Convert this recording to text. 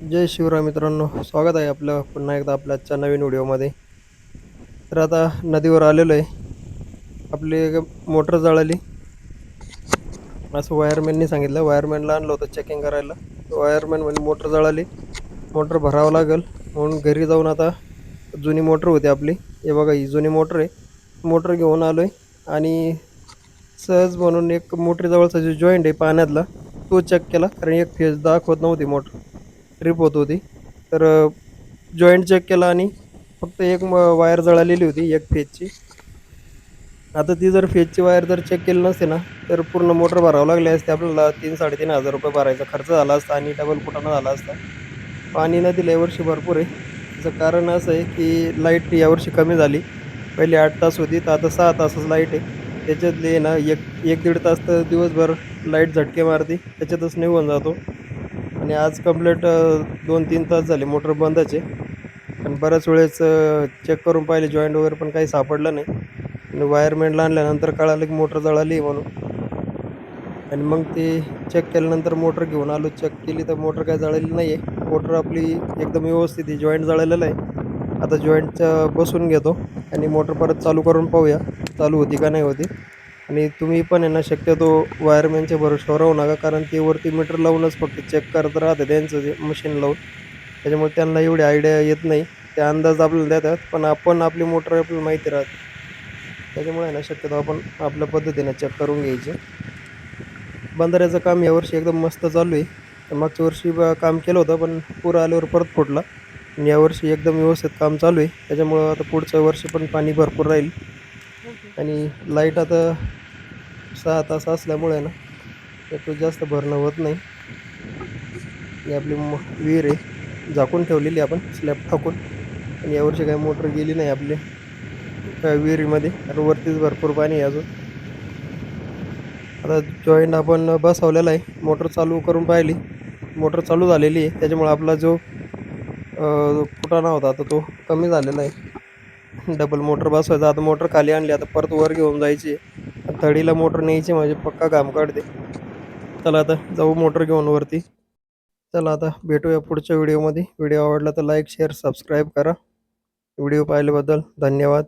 जय शिवराय मित्रांनो, स्वागत आहे आपलं पुन्हा एकदा आपल्या आजच्या नवीन व्हिडिओमध्ये. तर आता नदीवर आलेलो आहे. आपली एक मोटर जळाली असं वायरमॅननी सांगितलं. वायरमॅनला आणलं होतं चेकिंग करायला. वायरमॅन म्हणे मोटर जळाली, मोटर भरावं लागेल. म्हणून घरी जाऊन आता जुनी मोटर होती आपली, हे बघा ही जुनी मोटर आहे. मोटर घेऊन आलो आहे आणि सहज म्हणून एक मोटरीजवळचा जो जॉईंट आहे पाण्यातला तो चेक केला, कारण एक फेज दाखवत नव्हती मोटर, ट्रिप होत होती. तर जॉईंट चेक केला आणि फक्त एक वायर जळालेली होती एक फेजची. आता ती जर फेजची वायर जर चेक केली नसते ना, तर पूर्ण मोटर भरावं लागली असते आपल्याला. 3-3,500 रुपये भरायचा खर्च झाला असता आणि डबल कुटाणा झाला असता. पाणी नदीला यावर्षी भरपूर आहे. त्याचं कारण असं आहे की लाईट यावर्षी कमी झाली. पहिले 8 तास होती, तर आता 6 तासच लाईट आहे. त्याच्यातले ना एक एक दीड तास तर दिवसभर लाईट झटके मारते, त्याच्यातच निघून जातो. आणि आज कंप्लीट 2-3 तास झाले मोटर बंदच आहे. आणि बऱ्याच वेळेस चेक करून पाहिले जॉईंट वगैरे, पण काही सापडलं नाही. आणि वायरमॅनला आणल्यानंतर कळालं की मोटर जळाली आहे म्हणून. आणि मग ते चेक केल्यानंतर मोटर घेऊन आलो, चेक केली तर मोटर काही जळालेली नाही आहे. मोटर आपली एकदम व्यवस्थित आहे, जॉईंट जळालेलं आहे. आता जॉईंटचं बसून घेतो आणि मोटर परत चालू करून पाहूया चालू होती का नाही होती. आणि तुम्ही पण आहे ना, शक्यतो वायरमॅनच्या भरोश्यावर राहू नका, कारण ते वरती मीटर लावूनच फक्त चेक करत राहते त्यांचं जे मशीन लावून. त्याच्यामुळे त्यांना एवढी आयडिया येत नाही. ते अंदाज आपल्याला देतात, पण आपण आपली मोटर आपल्याला माहिती राहते. त्याच्यामुळे आहे ना, शक्यतो आपण आपल्या पद्धतीने चेक करून घ्यायचे. बंधाऱ्याचं काम यावर्षी एकदम मस्त चालू आहे. तर मागच्या वर्षी काम केलं होतं, पण पूर आल्यावर परत फुटला. आणि यावर्षी एकदम व्यवस्थित काम चालू आहे. त्याच्यामुळं आता पुढच्या वर्षी पण पाणी भरपूर राहील. आणि लाईट आता 6 तास असल्यामुळे ना, त्याचं जास्त भरणं होत नाही. ही आपली विहीर आहे, झाकून ठेवलेली आपण स्लॅब टाकून. आणि यावर्षी काही मोटर गेली नाही आपली विहिरीमध्ये, कारण वरतीच भरपूर पाणी आहे अजून. आता जॉईंट आपण बसवलेला आहे, मोटर चालू करून पाहिली, मोटर चालू झालेली आहे. त्याच्यामुळे आपला जो कुटाणा होता आता तो कमी झालेला आहे. डबल मोटर बसवायचा. आता मोटर खाली आणली, आता परत वर घेऊन जायची. तडीला मोटर न्यायची म्हणजे पक्का घाम काढते. चला आता जाऊ मोटर घेऊन वरती. चला आता भेटूया पुढच्या व्हिडिओमध्ये. व्हिडिओ आवडला तर लाईक शेअर सबस्क्राईब करा. व्हिडिओ पाहिल्याबद्दल धन्यवाद.